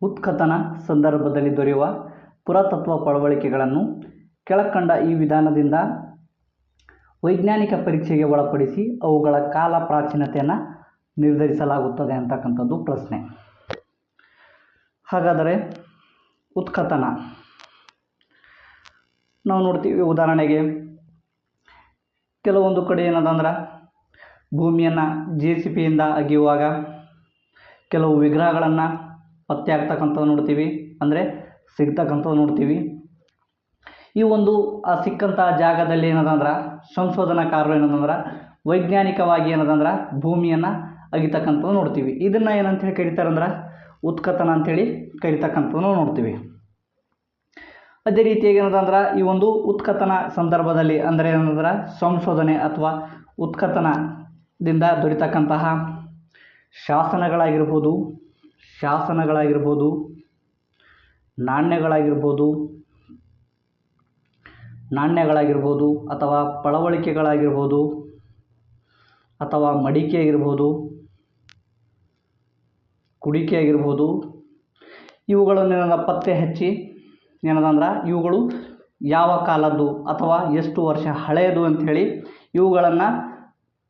ಉತ್ಖನನ ಸಂದರ್ಭದಲ್ಲಿ ದೊರೆಯುವ ಪುರಾತತ್ವ ಪಳವಳಿಕೆಗಳನ್ನು ಕೆಳಕಂಡ ಈ ವಿಧಾನದಿಂದ ವೈಜ್ಞಾನಿಕ ಪರೀಕ್ಷೆಗೆ ಒಳಪಡಿಸಿ ಅವುಗಳ ಕಾಲ ಪ್ರಾಚೀನತೆಯನ್ನು ನಿರ್ಧರಿಸಲಾಗುತ್ತದೆ ಅಂತಕ್ಕಂಥದ್ದು ಪ್ರಶ್ನೆ. ಹಾಗಾದರೆ ಉತ್ಖನನ ನಾವು ನೋಡ್ತೀವಿ. ಉದಾಹರಣೆಗೆ ಕೆಲವೊಂದು ಕಡೆ ಏನದಂದ್ರೆ ಭೂಮಿಯನ್ನು JCBಯಿಂದ ಅಗೆಯುವಾಗ ಕೆಲವು ವಿಗ್ರಹಗಳನ್ನು ಪತ್ತೆ ಆಗ್ತಕ್ಕಂಥದ್ದು ನೋಡ್ತೀವಿ, ಅಂದರೆ ಸಿಗ್ತಕ್ಕಂಥದ್ದು ನೋಡ್ತೀವಿ. ಈ ಒಂದು ಸಿಕ್ಕಂಥ ಜಾಗದಲ್ಲಿ ಏನದಂದ್ರೆ ಸಂಶೋಧನಾಕಾರರು ಏನದಂದ್ರೆ ವೈಜ್ಞಾನಿಕವಾಗಿ ಏನದಂದ್ರೆ ಭೂಮಿಯನ್ನು ಅಗಿತಕ್ಕಂಥದ್ದು ನೋಡ್ತೀವಿ. ಇದನ್ನು ಏನಂತೇಳಿ ಕರೀತಾರಂದ್ರೆ ಉತ್ಖನನ ಅಂಥೇಳಿ ಕರಿತಕ್ಕಂಥದ್ದು ನೋಡ್ತೀವಿ. ಅದೇ ರೀತಿಯಾಗಿ ಏನದಂದ್ರೆ ಈ ಒಂದು ಉತ್ಖನನ ಸಂದರ್ಭದಲ್ಲಿ ಅಂದರೆ ಏನಂದ್ರೆ ಸಂಶೋಧನೆ ಅಥವಾ ಉತ್ಖನನದಿಂದ ದೊರೆತಕ್ಕಂತಹ ಶಾಸನಗಳಾಗಿರ್ಬೋದು, ನಾಣ್ಯಗಳಾಗಿರ್ಬೋದು ಅಥವಾ ಪಳವಳಿಕೆಗಳಾಗಿರ್ಬೋದು ಅಥವಾ ಮಡಿಕೆ ಆಗಿರ್ಬೋದು, ಕುಡಿಕೆ ಆಗಿರ್ಬೋದು, ಇವುಗಳನ್ನು ಪತ್ತೆ ಹಚ್ಚಿ ಏನದಂದ್ರೆ ಇವುಗಳು ಯಾವ ಕಾಲದ್ದು ಅಥವಾ ಎಷ್ಟು ವರ್ಷ ಹಳೆಯದು ಅಂಥೇಳಿ ಇವುಗಳನ್ನು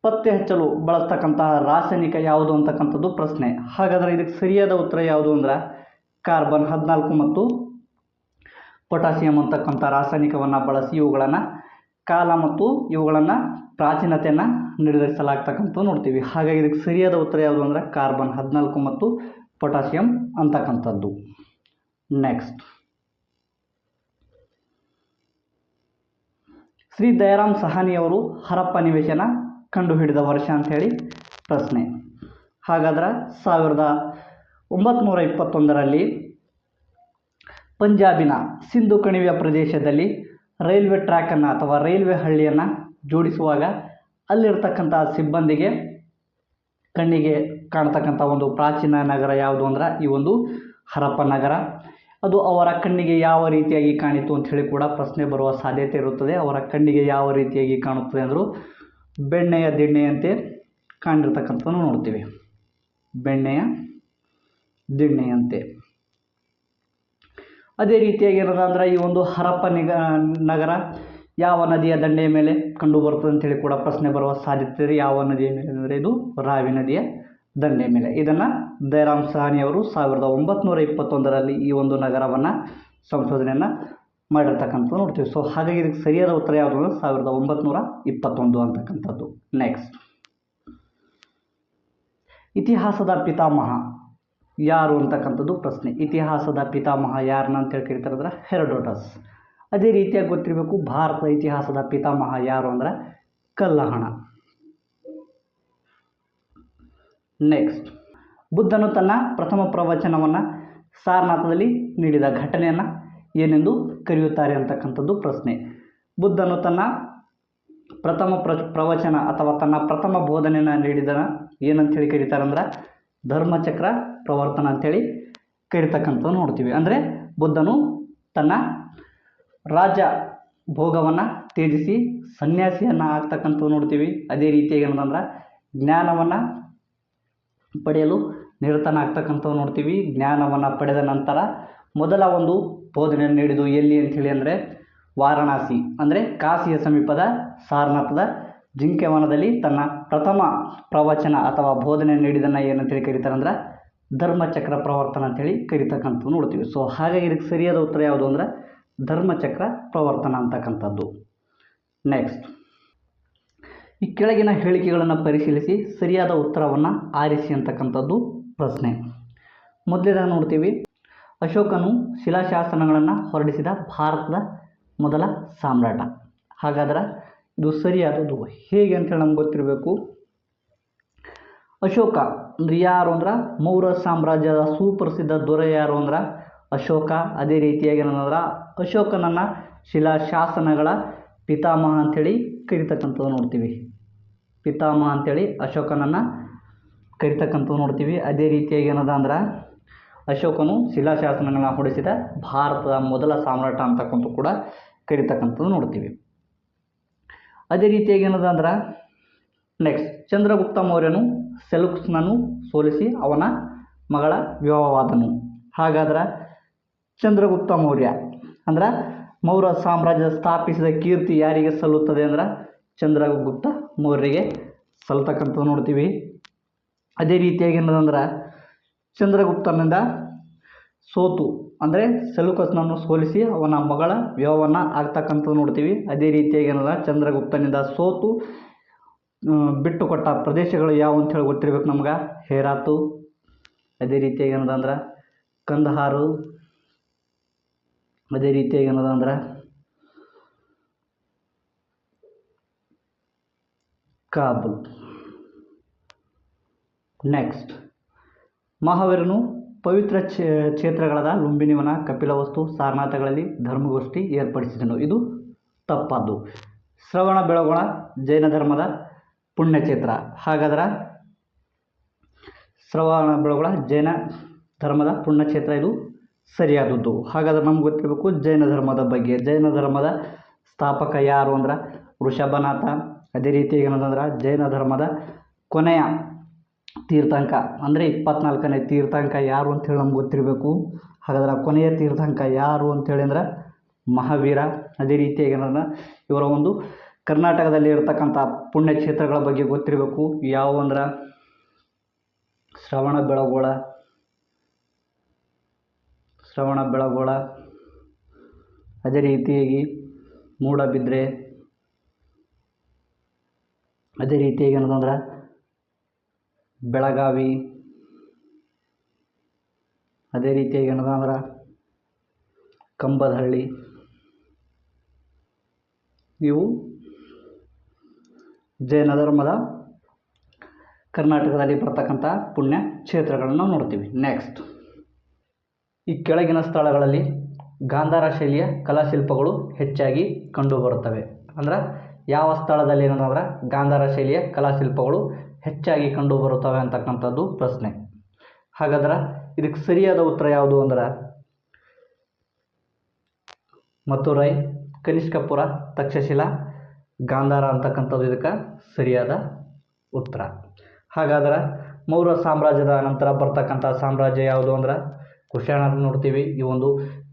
ಪತ್ತೆ ಹಚ್ಚಲು ಬಳಸ್ತಕ್ಕಂತಹ ರಾಸಾಯನಿಕ ಯಾವುದು ಅಂತಕ್ಕಂಥದ್ದು ಪ್ರಶ್ನೆ. ಹಾಗಾದರೆ ಇದಕ್ಕೆ ಸರಿಯಾದ ಉತ್ತರ ಯಾವುದು ಅಂದ್ರೆ ಕಾರ್ಬನ್ 14 ಮತ್ತು ಪೊಟ್ಯಾಸಿಯಂ ಅಂತಕ್ಕಂಥ ರಾಸಾಯನಿಕವನ್ನು ಬಳಸಿ ಇವುಗಳನ್ನು ಕಾಲ ಮತ್ತು ಇವುಗಳನ್ನು ಪ್ರಾಚೀನತೆಯನ್ನು ನಿರ್ಧರಿಸಲಾಗ್ತಕ್ಕಂಥದ್ದು ನೋಡ್ತೀವಿ. ಹಾಗಾಗಿ ಇದಕ್ಕೆ ಸರಿಯಾದ ಉತ್ತರ ಯಾವುದು ಅಂದರೆ ಕಾರ್ಬನ್ 14 ಮತ್ತು ಪೊಟ್ಯಾಸಿಯಂ ಅಂತಕ್ಕಂಥದ್ದು. ನೆಕ್ಸ್ಟ್, ಶ್ರೀ ದಯಾರಾಮ್ ಸಹಾನಿಯವರು ಹರಪ್ಪ ನಿವೇಶನ ಕಂಡುಹಿಡಿದ ವರ್ಷ ಅಂಥೇಳಿ ಪ್ರಶ್ನೆ. ಹಾಗಾದ್ರೆ 1921ರಲ್ಲಿ ಪಂಜಾಬಿನ ಸಿಂಧು ಕಣಿವೆಯ ಪ್ರದೇಶದಲ್ಲಿ ರೈಲ್ವೆ ಟ್ರ್ಯಾಕನ್ನು ಅಥವಾ ರೈಲ್ವೆ ಹಳ್ಳಿಯನ್ನು ಜೋಡಿಸುವಾಗ ಅಲ್ಲಿರ್ತಕ್ಕಂಥ ಸಿಬ್ಬಂದಿಗೆ ಕಣ್ಣಿಗೆ ಕಾಣ್ತಕ್ಕಂಥ ಒಂದು ಪ್ರಾಚೀನ ನಗರ ಯಾವುದು ಅಂದ್ರೆ ಈ ಒಂದು ಹರಪ್ಪ ನಗರ. ಅದು ಅವರ ಕಣ್ಣಿಗೆ ಯಾವ ರೀತಿಯಾಗಿ ಕಾಣಿತು ಅಂಥೇಳಿ ಕೂಡ ಪ್ರಶ್ನೆ ಬರುವ ಸಾಧ್ಯತೆ ಇರುತ್ತದೆ. ಅವರ ಕಣ್ಣಿಗೆ ಯಾವ ರೀತಿಯಾಗಿ ಕಾಣುತ್ತದೆ ಅಂದರೂ ಬೆಣ್ಣೆಯ ದಿಣ್ಣೆಯಂತೆ ಕಾಣಿರ್ತಕ್ಕಂಥದ್ದು ನೋಡ್ತೀವಿ, ಬೆಣ್ಣೆಯ ದಿಣ್ಣೆಯಂತೆ. ಅದೇ ರೀತಿಯಾಗಿ ಏನದ ಅಂದ್ರೆ ಈ ಒಂದು ಹರಪ್ಪ ನಗರ ಯಾವ ನದಿಯ ದಂಡೆಯ ಮೇಲೆ ಕಂಡು ಬರ್ತದೆ ಅಂತೇಳಿ ಕೂಡ ಪ್ರಶ್ನೆ ಬರುವ ಸಾಧ್ಯತೆ ಇದೆ. ಯಾವ ನದಿಯ ಮೇಲೆ ಅಂದರೆ ಇದು ರಾವಿ ನದಿಯ ದಂಡೆಯ ಮೇಲೆ. ಇದನ್ನು ದಯಾರಾಮ್ ಸಹಾನಿಯವರು 1921ರಲ್ಲಿ ಈ ಒಂದು ನಗರವನ್ನು ಸಂಶೋಧನೆಯನ್ನು ಮಾಡಿರ್ತಕ್ಕಂಥದ್ದು ನೋಡ್ತೀವಿ. ಸೊ ಹಾಗಾಗಿ ಇದಕ್ಕೆ ಸರಿಯಾದ ಉತ್ತರ ಯಾವುದು ಅಂದರೆ 1921 ಅಂತಕ್ಕಂಥದ್ದು. ನೆಕ್ಸ್ಟ್, ಇತಿಹಾಸದ ಪಿತಾಮಹ ಯಾರು ಅಂತಕ್ಕಂಥದ್ದು ಪ್ರಶ್ನೆ. ಇತಿಹಾಸದ ಪಿತಾಮಹ ಯಾರನ್ನ ಅಂತೇಳಿ ಕರೀತಾರೆ ಅಂದ್ರೆ ಹೆರೋಡೋಟಸ್. ಅದೇ ರೀತಿಯಾಗಿ ಗೊತ್ತಿರಬೇಕು ಭಾರತದ ಇತಿಹಾಸದ ಪಿತಾಮಹ ಯಾರು ಅಂದ್ರೆ ಕಲ್ಲಹಣ. ನೆಕ್ಸ್ಟ್, ಬುದ್ಧನು ತನ್ನ ಪ್ರಥಮ ಪ್ರವಚನವನ್ನು ಸಾರನಾಥದಲ್ಲಿ ನೀಡಿದ ಘಟನೆಯನ್ನು ಏನೆಂದು ಕರೆಯುತ್ತಾರೆ ಅಂತಕ್ಕಂಥದ್ದು ಪ್ರಶ್ನೆ. ಬುದ್ಧನು ತನ್ನ ಪ್ರಥಮ ಪ್ರವಚನ ಅಥವಾ ತನ್ನ ಪ್ರಥಮ ಬೋಧನೆಯನ್ನು ನೀಡಿದ ಏನಂತೇಳಿ ಕರೀತಾರೆ ಅಂದ್ರೆ ಧರ್ಮಚಕ್ರ ಪ್ರವರ್ತನ ಅಂಥೇಳಿ ಕರಿತಕ್ಕಂಥದ್ದು ನೋಡ್ತೀವಿ. ಅಂದರೆ ಬುದ್ಧನು ತನ್ನ ರಾಜ್ಯ ಭೋಗವನ್ನು ತ್ಯಜಿಸಿ ಸನ್ಯಾಸಿಯನ್ನು ಆಗ್ತಕ್ಕಂಥದ್ದು ನೋಡ್ತೀವಿ. ಅದೇ ರೀತಿಯಾಗಿ ಏನಂದ್ರೆ ಜ್ಞಾನವನ್ನು ಪಡೆಯಲು ನಿರತನಾಗ್ತಕ್ಕಂಥದ್ದು ನೋಡ್ತೀವಿ. ಜ್ಞಾನವನ್ನು ಪಡೆದ ನಂತರ ಮೊದಲ ಒಂದು ಬೋಧನೆಯನ್ನು ನೀಡಿದ್ದು ಎಲ್ಲಿ ಅಂಥೇಳಿ ಅಂದರೆ ವಾರಣಾಸಿ ಅಂದರೆ ಕಾಶಿಯ ಸಮೀಪದ ಸಾರನಾಥದ ಜಿಂಕೆವನದಲ್ಲಿ ತನ್ನ ಪ್ರಥಮ ಪ್ರವಚನ ಅಥವಾ ಬೋಧನೆ ನೀಡಿದನ್ನು ಏನಂತೇಳಿ ಕರೀತಾರೆ ಅಂದ್ರೆ ಧರ್ಮಚಕ್ರ ಪ್ರವರ್ತನ ಅಂತೇಳಿ ಕರಿತಕ್ಕಂಥದ್ದು ನೋಡ್ತೀವಿ. ಸೊ ಹಾಗಾಗಿ ಇದಕ್ಕೆ ಸರಿಯಾದ ಉತ್ತರ ಯಾವುದು ಅಂದರೆ ಧರ್ಮಚಕ್ರ ಪ್ರವರ್ತನ ಅಂತಕ್ಕಂಥದ್ದು. ನೆಕ್ಸ್ಟ್, ಈ ಕೆಳಗಿನ ಹೇಳಿಕೆಗಳನ್ನು ಪರಿಶೀಲಿಸಿ ಸರಿಯಾದ ಉತ್ತರವನ್ನು ಆರಿಸಿ ಅಂತಕ್ಕಂಥದ್ದು ಪ್ರಶ್ನೆ. ಮೊದಲೇದಾಗಿ ನೋಡ್ತೀವಿ, ಅಶೋಕನು ಶಿಲಾಶಾಸನಗಳನ್ನು ಹೊರಡಿಸಿದ ಭಾರತದ ಮೊದಲ ಸಾಮ್ರಾಟ. ಹಾಗಾದ್ರೆ ಇದು ಸರಿಯಾದದ್ದು ಹೇಗೆ ಅಂತೇಳಿ ನಮ್ಗೆ ಗೊತ್ತಿರಬೇಕು. ಅಶೋಕ ಅಂದ್ರೆ ಯಾರು ಅಂದ್ರೆ ಮೌರ್ಯ ಸಾಮ್ರಾಜ್ಯದ ಸುಪ್ರಸಿದ್ಧ ದೊರೆ ಯಾರು ಅಂದ್ರೆ ಅಶೋಕ. ಅದೇ ರೀತಿಯಾಗಿ ಏನಂದ್ರೆ ಅಶೋಕನನ್ನು ಶಿಲಾಶಾಸನಗಳ ಪಿತಾಮಹ ಅಂಥೇಳಿ ಕರಿತಕ್ಕಂಥದ್ದು ನೋಡ್ತೀವಿ. ಪಿತಾಮಹ ಅಂಥೇಳಿ ಅಶೋಕನನ್ನು ಕರಿತಕ್ಕಂಥದ್ದು ನೋಡ್ತೀವಿ. ಅದೇ ರೀತಿಯಾಗಿ ಏನದ ಅಂದ್ರೆ ಅಶೋಕನು ಶಿಲಾಶಾಸನಗಳನ್ನ ಹೊರಡಿಸಿದ ಭಾರತದ ಮೊದಲ ಸಾಮ್ರಾಟ ಅಂತಕ್ಕಂಥ ಕೂಡ ಕರಿತಕ್ಕಂಥದ್ದು ನೋಡ್ತೀವಿ. ಅದೇ ರೀತಿಯಾಗಿ ಏನದ ಅಂದ್ರೆ ನೆಕ್ಸ್ಟ್, ಚಂದ್ರಗುಪ್ತ ಮೌರ್ಯನು ಸೆಲ್ಯೂಕಸ್ನನ್ನು ಸೋಲಿಸಿ ಅವನ ಮಗಳ ವಿವಾಹವಾದನು. ಹಾಗಾದ್ರೆ ಚಂದ್ರಗುಪ್ತ ಮೌರ್ಯ ಅಂದ್ರೆ ಮೌರ್ಯ ಸಾಮ್ರಾಜ್ಯ ಸ್ಥಾಪಿಸಿದ ಕೀರ್ತಿ ಯಾರಿಗೆ ಸಲ್ಲುತ್ತದೆ ಅಂದ್ರೆ ಚಂದ್ರಗುಪ್ತ ಮೌರ್ಯರಿಗೆ ಸಲ್ತಕ್ಕಂಥದ್ದು ನೋಡ್ತೀವಿ. ಅದೇ ರೀತಿಯಾಗಿ ಏನದಂದ್ರೆ ಚಂದ್ರಗುಪ್ತನಿಂದ ಸೋತು ಅಂದರೆ ಸೆಲ್ಯೂಕಸ್ನನ್ನು ಸೋಲಿಸಿ ಅವನ ಮಗಳ ವಿವಾಹವನ್ನು ಆಗ್ತಕ್ಕಂಥದ್ದು ನೋಡ್ತೀವಿ. ಅದೇ ರೀತಿಯಾಗಿ ಏನದ ಚಂದ್ರಗುಪ್ತನಿಂದ ಸೋತು ಬಿಟ್ಟು ಕೊಟ್ಟ ಪ್ರದೇಶಗಳು ಯಾವುವು ಅಂತ ಹೇಳಿ ಗೊತ್ತಿರ್ಬೇಕು ನಮ್ಗೆ. ಹೇರಾತು, ಅದೇ ರೀತಿಯಾಗಿ ಏನದಂದ್ರೆ ಕಂದಹಾರು, ಅದೇ ರೀತಿಯಾಗಿ ಏನದಂದ್ರೆ ಕಾಬೂಲ್. ನೆಕ್ಸ್ಟ್, ಮಹಾವೀರನು ಪವಿತ್ರ ಕ್ಷೇತ್ರಗಳಾದ ಲುಂಬಿನಿವನ, ಕಪಿಲವಸ್ತು, ಸಾರನಾಥಗಳಲ್ಲಿ ಧರ್ಮಗೋಷ್ಠಿ ಏರ್ಪಡಿಸಿದನು. ಇದು ತಪ್ಪಾದ್ದು. ಶ್ರವಣ ಬೆಳಗೊಳ ಜೈನ ಧರ್ಮದ ಪುಣ್ಯಕ್ಷೇತ್ರ. ಹಾಗಾದ್ರೆ ಶ್ರವಣ ಬೆಳಗೊಳ ಜೈನ ಧರ್ಮದ ಪುಣ್ಯಕ್ಷೇತ್ರ ಇದು ಸರಿಯಾದದ್ದು. ಹಾಗಾದ್ರೆ ನಮ್ಗೆ ಗೊತ್ತಿರಬೇಕು ಜೈನ ಧರ್ಮದ ಬಗ್ಗೆ. ಜೈನ ಧರ್ಮದ ಸ್ಥಾಪಕ ಯಾರು ಅಂದ್ರೆ ವೃಷಭನಾಥ. ಅದೇ ರೀತಿಯಾಗಿ ಏನಂದ್ರೆ ಜೈನ ಧರ್ಮದ ಕೊನೆಯ ತೀರ್ಥಂಕ ಅಂದರೆ 24ನೇ ತೀರ್ಥಂಕ ಯಾರು ಅಂಥೇಳಿ ನಮ್ಗೆ ಗೊತ್ತಿರಬೇಕು. ಹಾಗಾದ್ರೆ ಕೊನೆಯ ತೀರ್ಥಂಕ ಯಾರು ಅಂಥೇಳಿ ಅಂದ್ರೆ ಮಹಾವೀರ. ಅದೇ ರೀತಿಯಾಗಿ ಏನಂದ್ರೆ ಇವರ ಒಂದು ಕರ್ನಾಟಕದಲ್ಲಿ ಇರತಕ್ಕಂಥ ಪುಣ್ಯಕ್ಷೇತ್ರಗಳ ಬಗ್ಗೆ ಗೊತ್ತಿರಬೇಕು. ಯಾವುವು ಅಂದ್ರೆ ಶ್ರವಣ ಬೆಳಗೊಳ, ಅದೇ ರೀತಿಯಾಗಿ ಮೂಡಬಿದ್ರೆ, ಅದೇ ರೀತಿಯಾಗಿ ಏನಂದ್ರೆ ಬೆಳಗಾವಿ, ಅದೇ ರೀತಿಯಾಗಿ ಏನಂದ್ರೆ ಕಂಬದಹಳ್ಳಿ. ಇವು ಜೈನ ಧರ್ಮದ ಕರ್ನಾಟಕದಲ್ಲಿ ಬರ್ತಕ್ಕಂಥ ಪುಣ್ಯ ಕ್ಷೇತ್ರಗಳನ್ನು ನೋಡ್ತೀವಿ. ನೆಕ್ಸ್ಟ್, ಈ ಕೆಳಗಿನ ಸ್ಥಳಗಳಲ್ಲಿ ಗಾಂಧಾರ ಶೈಲಿಯ ಕಲಾಶಿಲ್ಪಗಳು ಹೆಚ್ಚಾಗಿ ಕಂಡುಬರುತ್ತವೆ. ಅಂದ್ರೆ ಯಾವ ಸ್ಥಳದಲ್ಲಿ ಏನಂದ್ರೆ ಗಾಂಧಾರ ಶೈಲಿಯ ಕಲಾಶಿಲ್ಪಗಳು ಹೆಚ್ಚಾಗಿ ಕಂಡುಬರುತ್ತವೆ ಅಂತಕ್ಕಂಥದ್ದು ಪ್ರಶ್ನೆ. ಹಾಗಾದ್ರೆ ಇದಕ್ಕೆ ಸರಿಯಾದ ಉತ್ತರ ಯಾವುದು ಅಂದ್ರೆ ಮಥುರೈ, ಕನಿಷ್ಕಪುರ, ತಕ್ಷಶಿಲಾ, ಗಾಂಧಾರ ಅಂತಕ್ಕಂಥದ್ದು ಇದಕ್ಕೆ ಸರಿಯಾದ ಉತ್ತರ. ಹಾಗಾದ್ರೆ ಮೌರ್ಯ ಸಾಮ್ರಾಜ್ಯದ ನಂತರ ಬರ್ತಕ್ಕಂಥ ಸಾಮ್ರಾಜ್ಯ ಯಾವುದು ಅಂದ್ರೆ ಕುಶಾಣರು ನೋಡ್ತೀವಿ. ಈ ಒಂದು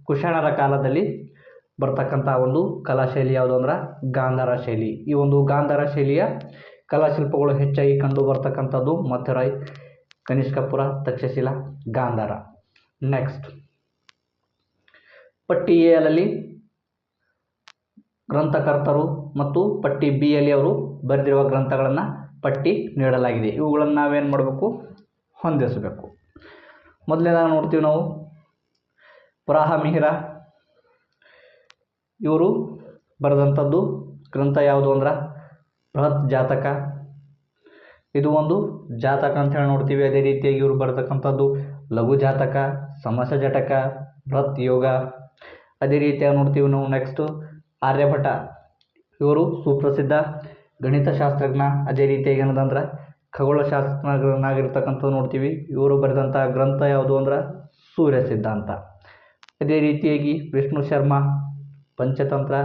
ಕುಶಾಣರ ಕಾಲದಲ್ಲಿ ಬರ್ತಕ್ಕಂಥ ಒಂದು ಕಲಾಶೈಲಿ ಯಾವುದು ಅಂದ್ರೆ ಗಾಂಧಾರ ಶೈಲಿ. ಈ ಒಂದು ಗಾಂಧಾರ ಶೈಲಿಯ ಕಲಾಶಿಲ್ಪಗಳು ಹೆಚ್ಚಾಗಿ ಕಂಡು ಬರ್ತಕ್ಕಂಥದ್ದು ಮಥುರೈ, ಕನಿಷ್ಕಪುರ, ತಕ್ಷಶಿಲಾ, ಗಾಂಧಾರ. ನೆಕ್ಸ್ಟ್, ಪಟ್ಟಿ ಎ ಯಲ್ಲಿ ಗ್ರಂಥಕರ್ತರು ಮತ್ತು ಪಟ್ಟಿ ಬಿ ಯಲ್ಲಿ ಅವರು ಬರೆದಿರುವ ಗ್ರಂಥಗಳನ್ನು ಪಟ್ಟಿ ನೀಡಲಾಗಿದೆ. ಇವುಗಳನ್ನು ನಾವೇನು ಮಾಡಬೇಕು, ಹೊಂದಿಸಬೇಕು. ಮೊದಲನೇದಾಗಿ ನೋಡ್ತೀವಿ ನಾವು ವರಾಹ ಮಿಹಿರ. ಇವರು ಬರೆದಂಥದ್ದು ಗ್ರಂಥ ಯಾವುದು ಅಂದ್ರೆ ಬೃಹತ್ ಜಾತಕ. ಇದು ಒಂದು ಜಾತಕ ಅಂತ ಹೇಳಿ ನೋಡ್ತೀವಿ. ಅದೇ ರೀತಿಯಾಗಿ ಇವರು ಬರೆತಕ್ಕಂಥದ್ದು ಲಘು ಜಾತಕ, ಸಮಸ ಜಟಕ, ಬೃಹತ್ ಯೋಗ. ಅದೇ ರೀತಿಯಾಗಿ ನೋಡ್ತೀವಿ ನಾವು. ನೆಕ್ಸ್ಟು ಆರ್ಯಭಟ. ಇವರು ಸುಪ್ರಸಿದ್ಧ ಗಣಿತಶಾಸ್ತ್ರಜ್ಞ. ಅದೇ ರೀತಿಯಾಗಿ ಏನದಂದ್ರೆ ಖಗೋಳಶಾಸ್ತ್ರಜ್ಞನಾಗಿರ್ತಕ್ಕಂಥದ್ದು ನೋಡ್ತೀವಿ. ಇವರು ಬರೆದಂಥ ಗ್ರಂಥ ಯಾವುದು ಅಂದ್ರೆ ಸೂರ್ಯ ಸಿದ್ಧಾಂತ. ಅದೇ ರೀತಿಯಾಗಿ ವಿಷ್ಣು ಶರ್ಮ ಪಂಚತಂತ್ರ,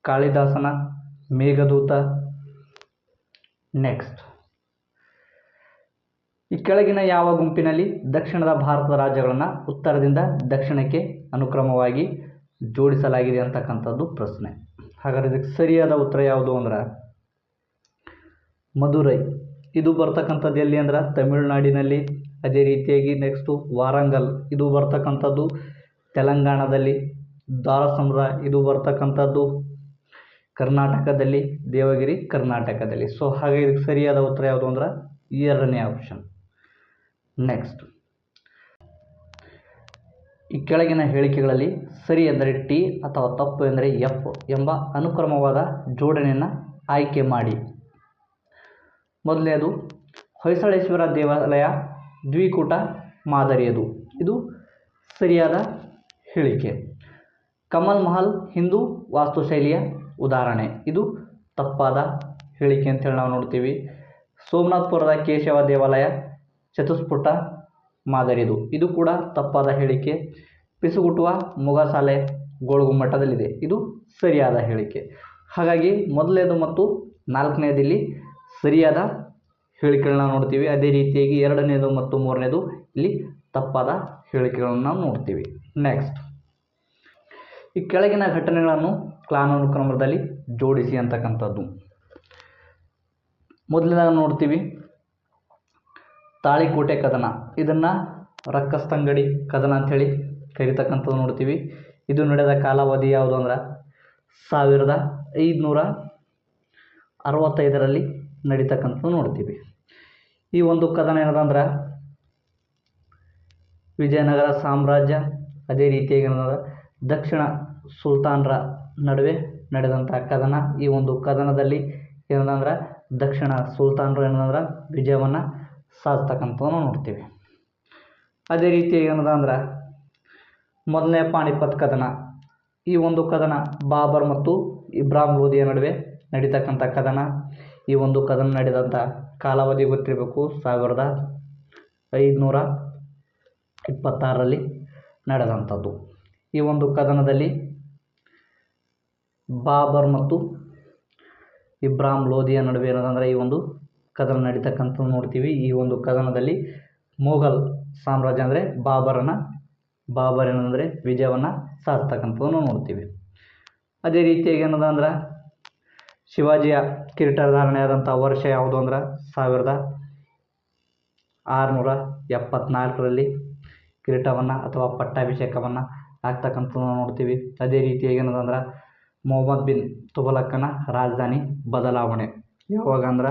ಕಾಳಿದಾಸನ ಮೇಘದೂತ. ನೆಕ್ಸ್ಟ್, ಈ ಕೆಳಗಿನ ಯಾವ ಗುಂಪಿನಲ್ಲಿ ದಕ್ಷಿಣದ ಭಾರತದ ರಾಜ್ಯಗಳನ್ನು ಉತ್ತರದಿಂದ ದಕ್ಷಿಣಕ್ಕೆ ಅನುಕ್ರಮವಾಗಿ ಜೋಡಿಸಲಾಗಿದೆ ಅಂತಕ್ಕಂಥದ್ದು ಪ್ರಶ್ನೆ. ಹಾಗಾದರೆ ಇದಕ್ಕೆ ಸರಿಯಾದ ಉತ್ತರ ಯಾವುದು ಅಂದ್ರೆ ಮಧುರೈ. ಇದು ಬರ್ತಕ್ಕಂಥದ್ದು ಎಲ್ಲಿ ಅಂದ್ರೆ ತಮಿಳುನಾಡಿನಲ್ಲಿ. ಅದೇ ರೀತಿಯಾಗಿ ನೆಕ್ಸ್ಟು ವಾರಂಗಲ್, ಇದು ಬರ್ತಕ್ಕಂಥದ್ದು ತೆಲಂಗಾಣದಲ್ಲಿ. ದಾರಸಂದ್ರ, ಇದು ಬರ್ತಕ್ಕಂಥದ್ದು ಕರ್ನಾಟಕದಲ್ಲಿ. ದೇವಗಿರಿ ಕರ್ನಾಟಕದಲ್ಲಿ. ಸೊ ಹಾಗೆ ಇದಕ್ಕೆ ಸರಿಯಾದ ಉತ್ತರ ಯಾವುದು ಅಂದ್ರೆ ಎರಡನೇ ಆಪ್ಷನ್. ನೆಕ್ಸ್ಟ್, ಈ ಕೆಳಗಿನ ಹೇಳಿಕೆಗಳಲ್ಲಿ ಸರಿ ಎಂದರೆ ಟಿ ಅಥವಾ ತಪ್ಪು ಎಂದರೆ ಎಫ್ ಎಂಬ ಅನುಕ್ರಮವಾದ ಜೋಡಣೆಯನ್ನು ಆಯ್ಕೆ ಮಾಡಿ. ಮೊದಲನೇದು, ಹೊಯ್ಸಳೇಶ್ವರ ದೇವಾಲಯ ದ್ವಿಕೂಟ ಮಾದರಿಯದು. ಇದು ಸರಿಯಾದ ಹೇಳಿಕೆ. ಕಮಲ್ ಮಹಲ್ ಹಿಂದೂ ವಾಸ್ತುಶೈಲಿಯ ಉದಾಹರಣೆ. ಇದು ತಪ್ಪಾದ ಹೇಳಿಕೆ ಅಂತೇಳಿ ನಾವು ನೋಡ್ತೀವಿ. ಸೋಮನಾಥ್ಪುರದ ಕೇಶವ ದೇವಾಲಯ ಚತುಷ್ಪುಟ ಮಾದರಿದು. ಇದು ಕೂಡ ತಪ್ಪಾದ ಹೇಳಿಕೆ. ಪಿಸುಗುಟ್ಟುವ ಮೊಗಸಾಲೆ ಗೋಳಗುಮ್ಮಟದಲ್ಲಿದೆ. ಇದು ಸರಿಯಾದ ಹೇಳಿಕೆ. ಹಾಗಾಗಿ ಮೊದಲನೇದು ಮತ್ತು ನಾಲ್ಕನೇದಿಲ್ಲಿ ಸರಿಯಾದ ಹೇಳಿಕೆಗಳನ್ನ ನೋಡ್ತೀವಿ. ಅದೇ ರೀತಿಯಾಗಿ ಎರಡನೇದು ಮತ್ತು ಮೂರನೇದು ಇಲ್ಲಿ ತಪ್ಪಾದ ಹೇಳಿಕೆಗಳನ್ನು ನಾವು ನೋಡ್ತೀವಿ. ನೆಕ್ಸ್ಟ್, ಈ ಕೆಳಗಿನ ಘಟನೆಗಳನ್ನು ಕಾಲಾನುಕ್ರಮದಲ್ಲಿ ಜೋಡಿಸಿ ಅಂತಕ್ಕಂಥದ್ದು. ಮೊದಲನೇದಾಗಿ ನೋಡ್ತೀವಿ ತಾಳಿಕೋಟೆ ಕದನ. ಇದನ್ನು ರಕ್ಕಸ್ತಂಗಡಿ ಕದನ ಅಂಥೇಳಿ ಕರಿತಕ್ಕಂಥದ್ದು ನೋಡ್ತೀವಿ. ಇದು ನಡೆದ ಕಾಲಾವಧಿ ಯಾವುದು ಅಂದ್ರೆ 1565ರಲ್ಲಿ ನಡೀತಕ್ಕಂಥದ್ದು ನೋಡ್ತೀವಿ. ಈ ಒಂದು ಕದನ ಏನದಂದ್ರೆ ವಿಜಯನಗರ ಸಾಮ್ರಾಜ್ಯ ಅದೇ ರೀತಿಯಾಗಿ ಏನಂದ್ರೆ ದಕ್ಷಿಣ ಸುಲ್ತಾನರ ನಡುವೆ ನಡೆದಂಥ ಕದನ. ಈ ಒಂದು ಕದನದಲ್ಲಿ ಏನಂದ್ರೆ ದಕ್ಷಿಣ ಸುಲ್ತಾನರು ಏನಂದ್ರೆ ವಿಜಯವನ್ನು ಸಾಧಿಸ್ತಕ್ಕಂಥದ್ದನ್ನು ನೋಡ್ತೀವಿ. ಅದೇ ರೀತಿಯಾಗಿ ಏನದಂದ್ರೆ ಮೊದಲನೇ ಪಾಣಿಪತ್ ಕದನ. ಈ ಒಂದು ಕದನ ಬಾಬರ್ ಮತ್ತು ಇಬ್ರಾಹಿಂ ಲೋಧಿಯ ನಡುವೆ ನಡೀತಕ್ಕಂಥ ಕದನ. ಈ ಒಂದು ಕದನ ನಡೆದಂಥ ಕಾಲಾವಧಿ ಗೊತ್ತಿರಬೇಕು, 1526ರಲ್ಲಿ ನಡೆದಂಥದ್ದು. ಈ ಒಂದು ಕದನದಲ್ಲಿ ಬಾಬರ್ ಮತ್ತು ಇಬ್ರಾಹಿಂ ಲೋಧಿಯ ನಡುವೆ ಏನದಂದ್ರೆ ಈ ಒಂದು ಕದನ ನಡೀತಕ್ಕಂಥದ್ದು ನೋಡ್ತೀವಿ. ಈ ಒಂದು ಕದನದಲ್ಲಿ ಮೊಘಲ್ ಸಾಮ್ರಾಜ್ಯ ಅಂದರೆ ಬಾಬರ್ ಏನಂದರೆ ವಿಜಯವನ್ನು ಸಾಧಿಸ್ತಕ್ಕಂಥದ್ದನ್ನು ನೋಡ್ತೀವಿ. ಅದೇ ರೀತಿಯಾಗಿ ಏನದಂದ್ರೆ ಶಿವಾಜಿಯ ಕಿರೀಟಧಾರಣೆಯಾದಂಥ ವರ್ಷ ಯಾವುದು ಅಂದ್ರೆ 1674ರಲ್ಲಿ ಕಿರೀಟವನ್ನು ಅಥವಾ ಪಟ್ಟಾಭಿಷೇಕವನ್ನು ಆಗ್ತಕ್ಕಂಥದ್ದನ್ನು ನೋಡ್ತೀವಿ. ಅದೇ ರೀತಿಯಾಗಿ ಏನದಂದ್ರೆ ಮೊಹಮ್ಮದ್ ಬಿನ್ ತುಘಲಕನ ರಾಜಧಾನಿ ಬದಲಾವಣೆ ಯಾವಾಗ ಅಂದ್ರೆ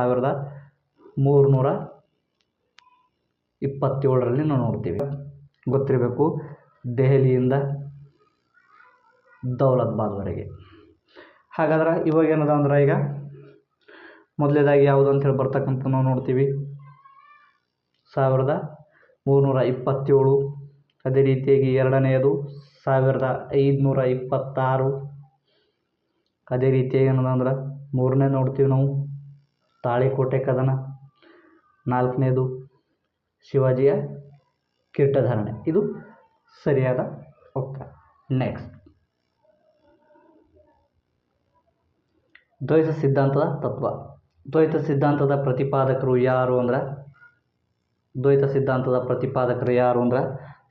1327ರಲ್ಲಿ ನಾವು ನೋಡ್ತೀವಿ. ಗೊತ್ತಿರಬೇಕು, ದೆಹಲಿಯಿಂದ ದೌಲತಾಬಾದ್ವರೆಗೆ. ಹಾಗಾದ್ರೆ ಇವಾಗ ಏನದ ಅಂದ್ರೆ ಈಗ ಮೊದಲೇದಾಗಿ ಯಾವುದು ಅಂತೇಳಿ ಬರ್ತಕ್ಕಂಥ ನಾವು ನೋಡ್ತೀವಿ 1327. ಅದೇ ರೀತಿಯಾಗಿ ಎರಡನೆಯದು 1526. ಅದೇ ರೀತಿಯಾಗಿ ಏನದಂದ್ರೆ ಮೂರನೇ ನೋಡ್ತೀವಿ ನಾವು ತಾಳಿಕೋಟೆ ಕದನ. ನಾಲ್ಕನೇದು ಶಿವಾಜಿಯ ಕಿರೀಟಧಾರಣೆ. ಇದು ಸರಿಯಾದ ಉತ್ತರ. ನೆಕ್ಸ್ಟ್, ದ್ವೈತ ಸಿದ್ಧಾಂತದ ತತ್ವ. ದ್ವೈತ ಸಿದ್ಧಾಂತದ ಪ್ರತಿಪಾದಕರು ಯಾರು ಅಂದ್ರೆ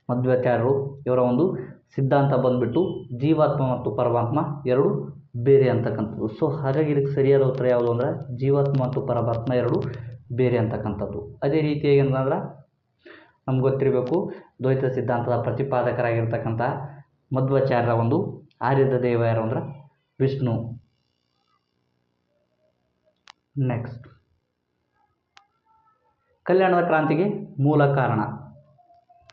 ಮಧ್ವಾಚಾರ್ಯರು. ಇವರ ಒಂದು ಸಿದ್ಧಾಂತ ಬಂದ್ಬಿಟ್ಟು ಜೀವಾತ್ಮ ಮತ್ತು ಪರಮಾತ್ಮ ಎರಡು ಬೇರೆ ಅಂತಕ್ಕಂಥದ್ದು. ಸೊ ಹಾಗಾಗಿ ಇದಕ್ಕೆ ಸರಿಯಾದ ಉತ್ತರ ಯಾವುದು ಅಂದ್ರೆ ಜೀವಾತ್ಮ ಮತ್ತು ಪರಮಾತ್ಮ ಎರಡು ಬೇರೆ ಅಂತಕ್ಕಂಥದ್ದು. ಅದೇ ರೀತಿಯಾಗಿ ಏನಂದ್ರೆ ನಮ್ಗೆ ಗೊತ್ತಿರಬೇಕು, ದ್ವೈತ ಸಿದ್ಧಾಂತದ ಪ್ರತಿಪಾದಕರಾಗಿರ್ತಕ್ಕಂಥ ಮಧ್ವಾಚಾರ್ಯರ ಒಂದು ಆರಾಧ್ಯ ದೈವ ಯಾರು ಅಂದ್ರೆ ವಿಷ್ಣು. ನೆಕ್ಸ್ಟ್, ಕಲ್ಯಾಣದ ಕ್ರಾಂತಿಗೆ ಮೂಲ ಕಾರಣ.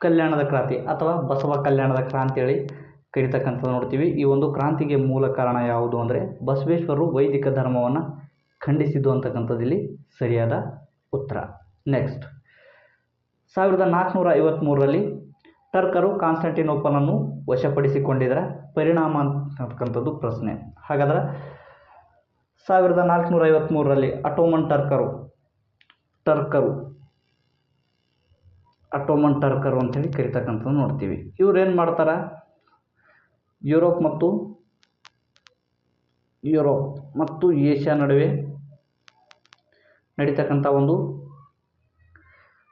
ಕಲ್ಯಾಣದ ಕ್ರಾಂತಿ ಅಥವಾ ಬಸವ ಕಲ್ಯಾಣದ ಕ್ರಾಂತಿ ಹೇಳಿ ಕರೀತಕ್ಕಂಥದ್ದು ನೋಡ್ತೀವಿ. ಈ ಒಂದು ಕ್ರಾಂತಿಗೆ ಮೂಲ ಕಾರಣ ಯಾವುದು ಅಂದರೆ ಬಸವೇಶ್ವರರು ವೈದಿಕ ಧರ್ಮವನ್ನು ಖಂಡಿಸಿದ್ದು ಅಂತಕ್ಕಂಥದ್ದು ಇಲ್ಲಿ ಸರಿಯಾದ ಉತ್ತರ. ನೆಕ್ಸ್ಟ್, 1453ರಲ್ಲಿ ಟರ್ಕರು ಕಾನ್ಸ್ಟಾಂಟಿನೋಪಲನ್ನು ವಶಪಡಿಸಿಕೊಂಡಿದ್ದರ ಪರಿಣಾಮ ಅಂತಕ್ಕಂಥದ್ದು ಪ್ರಶ್ನೆ. ಹಾಗಾದ್ರೆ 1453ರಲ್ಲಿ ಅಟೋಮನ್ ಟರ್ಕರು ಅಂತೇಳಿ ಕರಿತಕ್ಕಂಥದ್ದು ನೋಡ್ತೀವಿ. ಇವ್ರು ಏನು ಮಾಡ್ತಾರೆ, ಯುರೋಪ್ ಮತ್ತು ಏಷ್ಯಾ ನಡುವೆ ನಡೀತಕ್ಕಂಥ ಒಂದು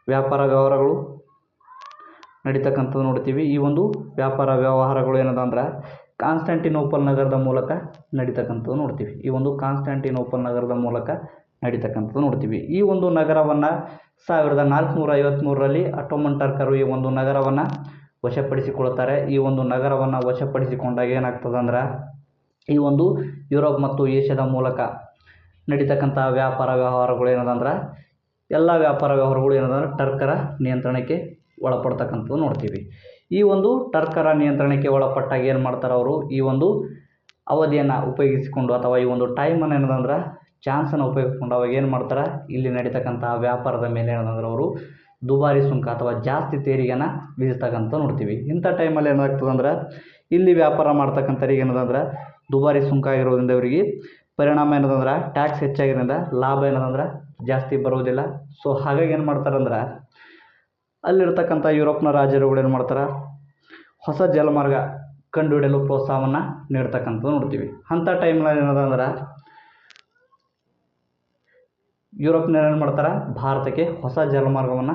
ವ್ಯಾಪಾರ ವ್ಯವಹಾರಗಳು ನಡೀತಕ್ಕಂಥದ್ದು ನೋಡ್ತೀವಿ. ಈ ಒಂದು ವ್ಯಾಪಾರ ವ್ಯವಹಾರಗಳು ಏನದ ಅಂದ್ರೆ ಕಾನ್ಸ್ಟಾಂಟಿನೋಪಲ್ ನಗರದ ಮೂಲಕ ನಡೀತಕ್ಕಂಥದ್ದು ನೋಡ್ತೀವಿ. ಈ ಒಂದು ನಗರವನ್ನು 1453ರಲ್ಲಿ ಅಟೋಮನ್ ಟರ್ಕರು ಈ ಒಂದು ನಗರವನ್ನು ವಶಪಡಿಸಿಕೊಳ್ತಾರೆ. ಈ ಒಂದು ನಗರವನ್ನು ವಶಪಡಿಸಿಕೊಂಡಾಗ ಏನಾಗ್ತದೆ ಅಂದ್ರೆ ಈ ಒಂದು ಯುರೋಪ್ ಮತ್ತು ಏಷ್ಯಾದ ಮೂಲಕ ನಡೀತಕ್ಕಂಥ ವ್ಯಾಪಾರ ವ್ಯವಹಾರಗಳು ಏನದಂದ್ರೆ ಎಲ್ಲ ವ್ಯಾಪಾರ ವ್ಯವಹಾರಗಳು ಏನದಂದ್ರೆ ಟರ್ಕರ ನಿಯಂತ್ರಣಕ್ಕೆ ಒಳಪಡ್ತಕ್ಕಂಥದ್ದು ನೋಡ್ತೀವಿ. ಈ ಒಂದು ಟರ್ಕರ ನಿಯಂತ್ರಣಕ್ಕೆ ಒಳಪಟ್ಟಾಗ ಏನು ಮಾಡ್ತಾರೆ ಅವರು, ಈ ಒಂದು ಅವಧಿಯನ್ನು ಉಪಯೋಗಿಸಿಕೊಂಡು ಅಥವಾ ಈ ಒಂದು ಟೈಮನ್ನು ಏನದಂದ್ರೆ ಚಾನ್ಸನ್ನು ಉಪಯೋಗಿಸ್ಕೊಂಡು ಅವಾಗ ಏನು ಮಾಡ್ತಾರೆ, ಇಲ್ಲಿ ನಡೀತಕ್ಕಂಥ ವ್ಯಾಪಾರದ ಮೇಲೆ ಏನದಂದ್ರೆ ಅವರು ದುಬಾರಿ ಸುಂಕ ಅಥವಾ ಜಾಸ್ತಿ ತೆರಿಗೆಯನ್ನು ವಿಧಿಸ್ತಕ್ಕಂಥ ನೋಡ್ತೀವಿ. ಇಂಥ ಟೈಮಲ್ಲಿ ಏನಾಗ್ತದೆ ಅಂದ್ರೆ ಇಲ್ಲಿ ವ್ಯಾಪಾರ ಮಾಡ್ತಕ್ಕಂಥವ್ರಿಗೆ ಏನದಂದ್ರೆ ದುಬಾರಿ ಸುಂಕ ಆಗಿರೋದ್ರಿಂದ ಇವರಿಗೆ ಪರಿಣಾಮ ಏನದಂದ್ರೆ ಟ್ಯಾಕ್ಸ್ ಹೆಚ್ಚಾಗಿರೋದ್ರಿಂದ ಲಾಭ ಏನದಂದ್ರೆ ಜಾಸ್ತಿ ಬರೋದಿಲ್ಲ. ಸೊ ಹಾಗಾಗಿ ಏನು ಮಾಡ್ತಾರಂದ್ರೆ ಅಲ್ಲಿರ್ತಕ್ಕಂಥ ಯುರೋಪ್ನ ರಾಜರುಗಳು ಏನು ಮಾಡ್ತಾರೆ, ಹೊಸ ಜಲಮಾರ್ಗ ಕಂಡುಹಿಡಿಯಲು ಪ್ರೋತ್ಸಾಹವನ್ನು ನೀಡ್ತಕ್ಕಂಥದ್ದು ನೋಡ್ತೀವಿ. ಅಂಥ ಟೈಮ್ನಲ್ಲಿ ಏನದಂದ್ರೆ ಯುರೋಪ್ನ ಏನು ಮಾಡ್ತಾರೆ, ಭಾರತಕ್ಕೆ ಹೊಸ ಜಲಮಾರ್ಗವನ್ನು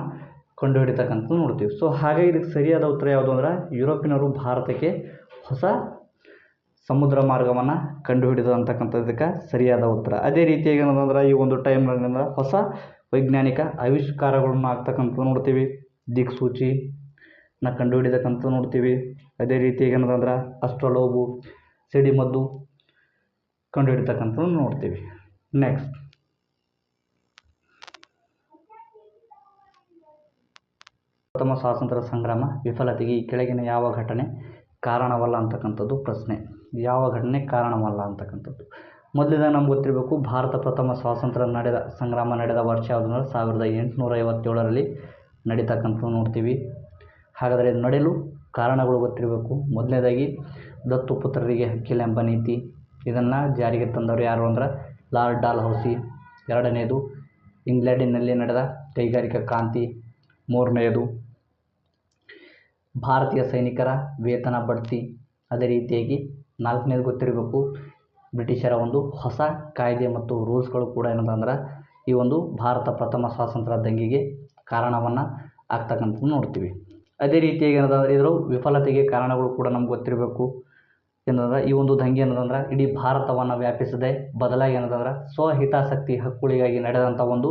ಕಂಡುಹಿಡಿತಕ್ಕಂಥದ್ದು ನೋಡ್ತೀವಿ. ಸೊ ಹಾಗಾಗಿ ಇದಕ್ಕೆ ಸರಿಯಾದ ಉತ್ತರ ಯಾವುದು ಅಂದ್ರೆ ಯುರೋಪಿನರು ಭಾರತಕ್ಕೆ ಹೊಸ ಸಮುದ್ರ ಮಾರ್ಗವನ್ನು ಕಂಡುಹಿಡಿದು ಅಂತಕ್ಕಂಥದ್ದಕ್ಕೆ ಸರಿಯಾದ ಉತ್ತರ. ಅದೇ ರೀತಿಯಾಗಿ ಏನಂದ್ರೆ ಈ ಒಂದು ಟೈಮ್ನಾಗ ಹೊಸ ವೈಜ್ಞಾನಿಕ ಆವಿಷ್ಕಾರಗಳನ್ನು ಆಗ್ತಕ್ಕಂಥದ್ದು ನೋಡ್ತೀವಿ. ದಿಕ್ಸೂಚಿನ ಕಂಡುಹಿಡಿತಕ್ಕಂಥದ್ದು ನೋಡ್ತೀವಿ. ಅದೇ ರೀತಿಯಾಗಿ ಏನಂದ್ರೆ ಅಸ್ಟ್ರಲೋಬು ಸಿಡಿಮದ್ದು ಕಂಡುಹಿಡಿತಕ್ಕಂಥದ್ದು ನೋಡ್ತೀವಿ. ನೆಕ್ಸ್ಟ್ ಪ್ರಥಮ ಸ್ವಾತಂತ್ರ್ಯ ಸಂಗ್ರಾಮ ವಿಫಲತೆಗೆ ಈ ಕೆಳಗಿನ ಯಾವ ಘಟನೆ ಕಾರಣವಲ್ಲ ಅಂತಕ್ಕಂಥದ್ದು ಪ್ರಶ್ನೆ. ಯಾವ ಘಟನೆ ಕಾರಣವಲ್ಲ ಅಂತಕ್ಕಂಥದ್ದು ಮೊದಲಿಗೆ ನಮ್ಗೆ ಗೊತ್ತಿರಬೇಕು. ಭಾರತ ಪ್ರಥಮ ಸ್ವಾತಂತ್ರ್ಯ ಸಂಗ್ರಾಮ ನಡೆದ ವರ್ಷ ಯಾವುದಂದ್ರೆ 1857ರಲ್ಲಿ ನಡೀತಕ್ಕಂಥದ್ದು ನೋಡ್ತೀವಿ. ಹಾಗಾದರೆ ನಡೆಯಲು ಕಾರಣಗಳು ಗೊತ್ತಿರಬೇಕು. ಮೊದಲನೇದಾಗಿ ದತ್ತುಪುತ್ರರಿಗೆ ಹಕ್ಕಿಲ್ಲ ಎಂಬ ನೀತಿ, ಇದನ್ನು ಜಾರಿಗೆ ತಂದವರು ಯಾರು ಅಂದ್ರೆ ಲಾರ್ಡ್ ಡಾಲ್ಹೌಸಿ. ಎರಡನೆಯದು ಇಂಗ್ಲೆಂಡಿನಲ್ಲಿ ನಡೆದ ಕೈಗಾರಿಕಾ ಕ್ರಾಂತಿ. ಮೂರನೆಯದು ಭಾರತೀಯ ಸೈನಿಕರ ವೇತನ ಬಡ್ತಿ. ಅದೇ ರೀತಿಯಾಗಿ ನಾಲ್ಕನೇದು ಗೊತ್ತಿರಬೇಕು ಬ್ರಿಟಿಷರ ಒಂದು ಹೊಸ ಕಾಯ್ದೆ ಮತ್ತು ರೂಲ್ಸ್ಗಳು ಕೂಡ ಏನಂತಂದ್ರೆ ಈ ಒಂದು ಭಾರತ ಪ್ರಥಮ ಸ್ವಾತಂತ್ರ್ಯ ದಂಗೆಗೆ ಕಾರಣವನ್ನು ಆಗ್ತಕ್ಕಂಥದ್ದು ನೋಡ್ತೀವಿ. ಅದೇ ರೀತಿಯಾಗಿ ಏನಂತಂದ್ರೆ ಇದರ ವಿಫಲತೆಗೆ ಕಾರಣಗಳು ಕೂಡ ನಮ್ಗೆ ಗೊತ್ತಿರಬೇಕು. ಏನಂದ್ರೆ ಈ ಒಂದು ದಂಗೆ ಏನಂತಂದ್ರೆ ಇಡೀ ಭಾರತವನ್ನು ವ್ಯಾಪಿಸದೆ ಬದಲಾಗಿ ಏನಂತಂದ್ರೆ ಸ್ವಹಿತಾಸಕ್ತಿ ಹಕ್ಕುಗಳಿಗಾಗಿ ನಡೆದಂಥ ಒಂದು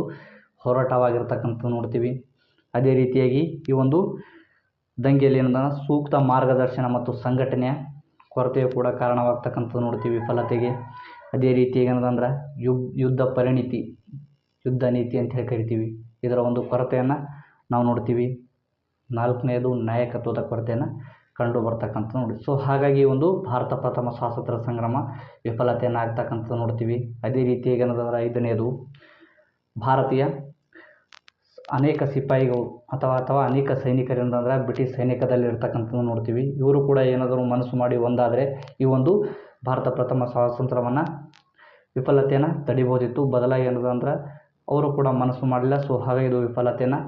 ಹೋರಾಟವಾಗಿರ್ತಕ್ಕಂಥದ್ದು ನೋಡ್ತೀವಿ. ಅದೇ ರೀತಿಯಾಗಿ ಈ ಒಂದು ದಂಗೆಯಲ್ಲಿ ಏನಂದ್ರೆ ಸೂಕ್ತ ಮಾರ್ಗದರ್ಶನ ಮತ್ತು ಸಂಘಟನೆಯ ಕೊರತೆಯು ಕೂಡ ಕಾರಣವಾಗ್ತಕ್ಕಂಥದ್ದು ನೋಡ್ತೀವಿ ವಿಫಲತೆಗೆ. ಅದೇ ರೀತಿಯಾಗಿ ಏನಂದ್ರೆ ಯುದ್ಧ ಪರಿಣಿತಿ, ಯುದ್ಧ ನೀತಿ ಅಂತ ಹೇಳಿ ಕರಿತೀವಿ, ಇದರ ಒಂದು ಕೊರತೆಯನ್ನು ನಾವು ನೋಡ್ತೀವಿ. ನಾಲ್ಕನೆಯದು ನಾಯಕತ್ವದ ಕೊರತೆಯನ್ನು ಕಂಡು ಬರ್ತಕ್ಕಂಥದ್ದು ನೋಡಿ. ಸೊ ಹಾಗಾಗಿ ಒಂದು ಭಾರತ ಪ್ರಥಮ ಸ್ವಾತಂತ್ರ್ಯ ಸಂಗ್ರಾಮ ವಿಫಲತೆಯನ್ನು ಆಗ್ತಕ್ಕಂಥದ್ದು ನೋಡ್ತೀವಿ. ಅದೇ ರೀತಿಯಾಗಿ ಏನಂದ್ರೆ ಐದನೆಯದು ಭಾರತೀಯ ಅನೇಕ ಸಿಪಾಯಿಗಳು ಅಥವಾ ಅನೇಕ ಸೈನಿಕರಿಂದಂದ್ರೆ ಬ್ರಿಟಿಷ್ ಸೈನಿಕದಲ್ಲಿ ಇರ್ತಕ್ಕಂಥದ್ದು ನೋಡ್ತೀವಿ. ಇವರು ಕೂಡ ಏನಾದರೂ ಮನಸ್ಸು ಮಾಡಿ ಒಂದಾದರೆ ಈ ಒಂದು ಭಾರತ ಪ್ರಥಮ ಸ್ವಾತಂತ್ರ್ಯವನ್ನು ವಿಫಲತೆಯನ್ನು ತಡಿಬೋದಿತ್ತು. ಬದಲಾಗಿ ಏನದಂದ್ರೆ ಅವರು ಕೂಡ ಮನಸ್ಸು ಮಾಡಲಿಲ್ಲ. ಸೊ ಹಾಗಾಗಿ ಇದು ವಿಫಲತೆಯನ್ನು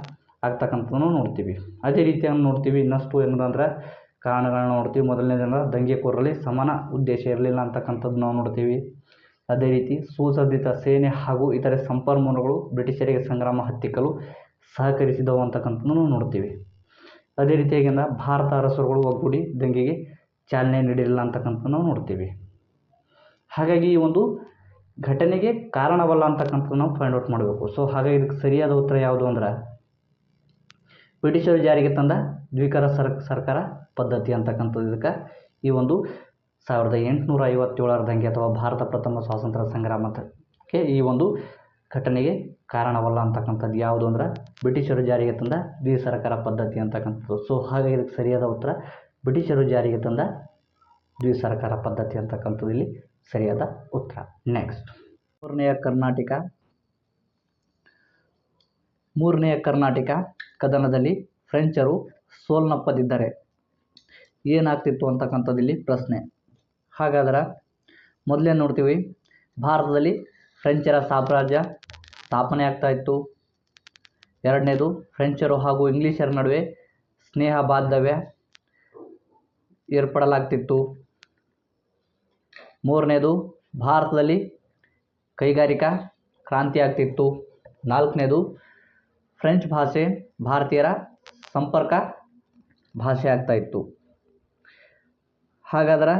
ಆಗ್ತಕ್ಕಂಥದ್ದನ್ನು ನೋಡ್ತೀವಿ. ಅದೇ ರೀತಿಯಾಗಿ ನೋಡ್ತೀವಿ ಇನ್ನಷ್ಟು ಏನದಂದ್ರೆ ಕಾರಣಗಳನ್ನ ನೋಡ್ತೀವಿ. ಮೊದಲನೇದಂದ್ರೆ ದಂಗೆಕೋರರಲ್ಲಿ ಸಮಾನ ಉದ್ದೇಶ ಇರಲಿಲ್ಲ ಅಂತಕ್ಕಂಥದ್ದು ನಾವು ನೋಡ್ತೀವಿ. ಅದೇ ರೀತಿ ಸುಸಜ್ಜಿತ ಸೇನೆ ಹಾಗೂ ಇತರೆ ಸಂಪನ್ಮೂಲಗಳು ಬ್ರಿಟಿಷರಿಗೆ ಸಂಗ್ರಾಮ ಹತ್ತಿಕ್ಕಲು ಸಹಕರಿಸಿದವು ಅಂತಕ್ಕಂಥದ್ದನ್ನು ನೋಡ್ತೀವಿ. ಅದೇ ರೀತಿಯಾಗಿ ಭಾರತ ಅರಸರುಗಳು ಒಗ್ಗೂಡಿ ದಂಗೆಗೆ ಚಾಲನೆ ನೀಡಿರಲಿಲ್ಲ ಅಂತಕ್ಕಂಥದ್ದು ನಾವು ನೋಡ್ತೀವಿ. ಹಾಗಾಗಿ ಈ ಒಂದು ಘಟನೆಗೆ ಕಾರಣವಲ್ಲ ಅಂತಕ್ಕಂಥದ್ದು ನಾವು ಫೈಂಡ್ ಔಟ್ ಮಾಡಬೇಕು. ಸೊ ಹಾಗಾಗಿ ಇದಕ್ಕೆ ಸರಿಯಾದ ಉತ್ತರ ಯಾವುದು ಅಂದ್ರೆ ಬ್ರಿಟಿಷರು ಜಾರಿಗೆ ತಂದ ದ್ವಿಕರ ಸರ್ಕಾರ ಪದ್ಧತಿ ಅಂತಕ್ಕಂಥದ್ದು. ಇದಕ್ಕೆ ಈ ಒಂದು 1857ರ ದಂಗೆ ಅಥವಾ ಭಾರತ ಪ್ರಥಮ ಸ್ವಾತಂತ್ರ್ಯ ಸಂಗ್ರಾಮಕ್ಕೆ ಈ ಒಂದು ಘಟನೆಗೆ ಕಾರಣವಲ್ಲ ಅಂತಕ್ಕಂಥದ್ದು ಯಾವುದು ಅಂದ್ರೆ ಬ್ರಿಟಿಷರು ಜಾರಿಗೆ ತಂದ ದ್ವಿಸರ್ಕಾರ ಪದ್ಧತಿ ಅಂತಕ್ಕಂಥದ್ದು. ಸೊ ಹಾಗಾಗಿ ಇದಕ್ಕೆ ಸರಿಯಾದ ಉತ್ತರ ಬ್ರಿಟಿಷರು ಜಾರಿಗೆ ತಂದ ದ್ವಿಸರ್ಕಾರ ಪದ್ಧತಿ ಅಂತಕ್ಕಂಥದ್ದು ಇಲ್ಲಿ ಸರಿಯಾದ ಉತ್ತರ. ನೆಕ್ಸ್ಟ್ ಮೂರನೆಯ ಕರ್ನಾಟಕ ಕದನದಲ್ಲಿ ಫ್ರೆಂಚರು ಸೋಲ್ನಪ್ಪದಿದ್ದರೆ ಏನಾಗ್ತಿತ್ತು ಅಂತಕ್ಕಂಥದ್ದು ಇಲ್ಲಿ ಪ್ರಶ್ನೆ. ಹಾಗಾದ್ರೆ ಮೊದಲೇ ನೋಡ್ತೀವಿ ಭಾರತದಲ್ಲಿ ಫ್ರೆಂಚರ ಸಾಮ್ರಾಜ್ಯ ಸ್ಥಾಪನೆ ಆಗ್ತಾ ಇತ್ತು. ಎರಡನೇದು ಫ್ರೆಂಚರು ಹಾಗೂ ಇಂಗ್ಲೀಷರ ನಡುವೆ ಸ್ನೇಹ ಬಾಂಧವ್ಯ ಏರ್ಪಡಲಾಗ್ತಿತ್ತು. ಮೂರನೇದು ಭಾರತದಲ್ಲಿ ಕೈಗಾರಿಕಾ ಕ್ರಾಂತಿ ಆಗ್ತಿತ್ತು. ನಾಲ್ಕನೇದು ಫ್ರೆಂಚ್ ಭಾಷೆ ಭಾರತೀಯರ ಸಂಪರ್ಕ ಭಾಷೆ ಆಗ್ತಾಯಿತ್ತು. ಹಾಗಾದ್ರೆ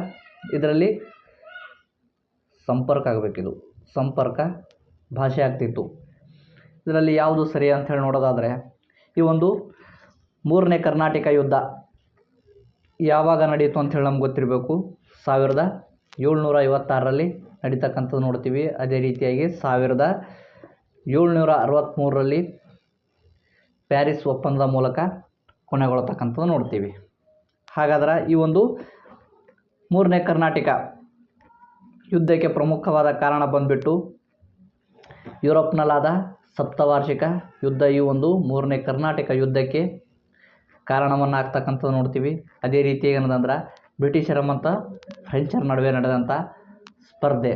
ಇದರಲ್ಲಿ ಸಂಪರ್ಕ ಆಗಬೇಕಿದು, ಸಂಪರ್ಕ ಭಾಷೆ ಆಗ್ತಿತ್ತು. ಇದರಲ್ಲಿ ಯಾವುದು ಸರಿ ಅಂತ ಹೇಳಿ ನೋಡೋದಾದರೆ ಈ ಒಂದು ಮೂರನೇ ಕರ್ನಾಟಕ ಯುದ್ಧ ಯಾವಾಗ ನಡೆಯಿತು ಅಂಥೇಳಿ ನಮ್ಗೆ ಗೊತ್ತಿರಬೇಕು. 1756ರಲ್ಲಿ ನಡೀತಕ್ಕಂಥದ್ದು ನೋಡ್ತೀವಿ. ಅದೇ ರೀತಿಯಾಗಿ 1763ರಲ್ಲಿ ಪ್ಯಾರಿಸ್ ಒಪ್ಪಂದದ ಮೂಲಕ ಕೊನೆಗೊಳ್ಳತಕ್ಕಂಥದ್ದು ನೋಡ್ತೀವಿ. ಹಾಗಾದ್ರೆ ಈ ಒಂದು ಮೂರನೇ ಕರ್ನಾಟಕ ಯುದ್ಧಕ್ಕೆ ಪ್ರಮುಖವಾದ ಕಾರಣ ಬಂದುಬಿಟ್ಟು ಯುರೋಪ್ನಲ್ಲಾದ ಸಪ್ತವಾರ್ಷಿಕ ಯುದ್ಧ ಈ ಒಂದು ಮೂರನೇ ಕರ್ನಾಟಕ ಯುದ್ಧಕ್ಕೆ ಕಾರಣವನ್ನು ಆಗ್ತಕ್ಕಂಥದ್ದು ನೋಡ್ತೀವಿ. ಅದೇ ರೀತಿ ಏನದಂದ್ರೆ ಬ್ರಿಟಿಷರ ಮತ್ತು ಫ್ರೆಂಚರ ನಡುವೆ ನಡೆದಂಥ ಸ್ಪರ್ಧೆ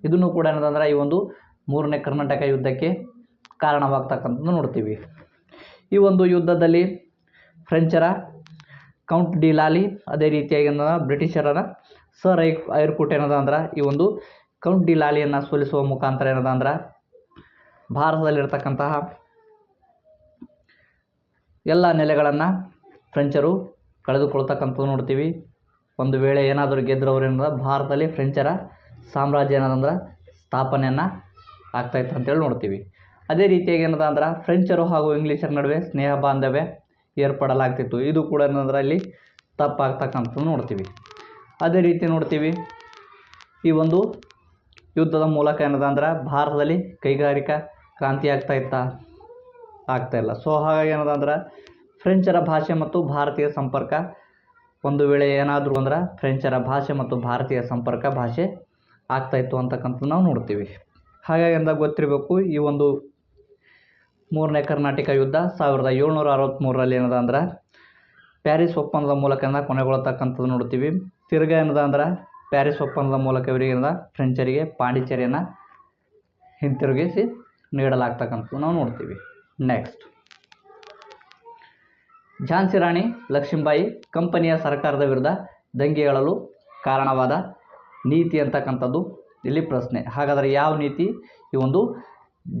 ಇದನ್ನು ಕೂಡ ಏನದಂದ್ರೆ ಈ ಒಂದು ಮೂರನೇ ಕರ್ನಾಟಕ ಯುದ್ಧಕ್ಕೆ ಕಾರಣವಾಗ್ತಕ್ಕಂಥದ್ದು ನೋಡ್ತೀವಿ. ಈ ಒಂದು ಯುದ್ಧದಲ್ಲಿ ಫ್ರೆಂಚರ ಕೌಂಟ್ ಡಿ ಲಾಲಿ ಅದೇ ರೀತಿಯಾಗಿ ಬ್ರಿಟಿಷರ ಸರ್ ಐರ್ಕೂಟ್ ಏನದಂದ್ರೆ ಈ ಒಂದು ಕೌಂಟ್ ಡಿ ಲಾಲಿಯನ್ನು ಸೋಲಿಸುವ ಮುಖಾಂತರ ಏನದಂದ್ರೆ ಭಾರತದಲ್ಲಿರ್ತಕ್ಕಂತಹ ಎಲ್ಲ ನೆಲೆಗಳನ್ನು ಫ್ರೆಂಚರು ಕಳೆದುಕೊಳ್ತಕ್ಕಂಥದ್ದು ನೋಡ್ತೀವಿ. ಒಂದು ವೇಳೆ ಏನಾದರೂ ಗೆದ್ರವರಿಂದ ಭಾರತದಲ್ಲಿ ಫ್ರೆಂಚರ ಸಾಮ್ರಾಜ್ಯ ಏನದಂದ್ರೆ ಸ್ಥಾಪನೆಯನ್ನು ಆಗ್ತಾಯಿತ್ತು ಅಂತೇಳಿ ನೋಡ್ತೀವಿ. ಅದೇ ರೀತಿಯಾಗಿ ಏನದ ಅಂದ್ರೆ ಫ್ರೆಂಚರು ಹಾಗೂ ಇಂಗ್ಲೀಷರ ನಡುವೆ ಸ್ನೇಹ ಬಾಂಧವ್ಯ ಏರ್ಪಡಲಾಗ್ತಿತ್ತು. ಇದು ಕೂಡ ಏನಂದ್ರೆ ಅಲ್ಲಿ ತಪ್ಪಾಗ್ತಕ್ಕಂಥದ್ದು ನೋಡ್ತೀವಿ. ಅದೇ ರೀತಿ ನೋಡ್ತೀವಿ ಈ ಒಂದು ಯುದ್ಧದ ಮೂಲಕ ಏನದ ಅಂದ್ರೆ ಭಾರತದಲ್ಲಿ ಕೈಗಾರಿಕಾ ಕ್ರಾಂತಿ ಆಗ್ತಾಯಿಲ್ಲ. ಸೊ ಹಾಗಾಗಿ ಏನದ ಅಂದ್ರೆ ಫ್ರೆಂಚರ ಭಾಷೆ ಮತ್ತು ಭಾರತೀಯ ಸಂಪರ್ಕ ಒಂದು ವೇಳೆ ಏನಾದರೂ ಅಂದ್ರೆ ಫ್ರೆಂಚರ ಭಾಷೆ ಮತ್ತು ಭಾರತೀಯ ಸಂಪರ್ಕ ಭಾಷೆ ಆಗ್ತಾಯಿತ್ತು ಅಂತಕ್ಕಂಥದ್ದು ನಾವು ನೋಡ್ತೀವಿ. ಹಾಗಾಗಿ ಅಂದಾಗ ಗೊತ್ತಿರಬೇಕು ಈ ಒಂದು 3ನೇ ಕರ್ನಾಟಕ ಯುದ್ಧ 1763ರಲ್ಲಿ ಏನದ ಅಂದ್ರೆ ಪ್ಯಾರಿಸ್ ಒಪ್ಪಂದದ ಮೂಲಕ ಕೊನೆಗೊಳ್ಳತಕ್ಕಂಥದ್ದು ನೋಡ್ತೀವಿ. ತಿರ್ಗಾ ಏನದ ಅಂದ್ರೆ ಪ್ಯಾರಿಸ್ ಒಪ್ಪಂದದ ಮೂಲಕ ಇವರಿಗೆ ಫ್ರೆಂಚರಿಗೆ ಪಾಂಡಿಚೇರಿಯನ್ನು ಹಿಂತಿರುಗಿಸಿ ನೀಡಲಾಗ್ತಕ್ಕಂಥದ್ದು ನಾವು ನೋಡ್ತೀವಿ. ನೆಕ್ಸ್ಟ್, ಝಾನ್ಸಿ ರಾಣಿ ಲಕ್ಷ್ಮೀಬಾಯಿ ಕಂಪನಿಯ ಸರ್ಕಾರದ ವಿರುದ್ಧ ದಂಗೆಗಳಲು ಕಾರಣವಾದ ನೀತಿ ಅಂತಕ್ಕಂಥದ್ದು ಇಲ್ಲಿ ಪ್ರಶ್ನೆ. ಹಾಗಾದರೆ ಯಾವ ನೀತಿ ಈ ಒಂದು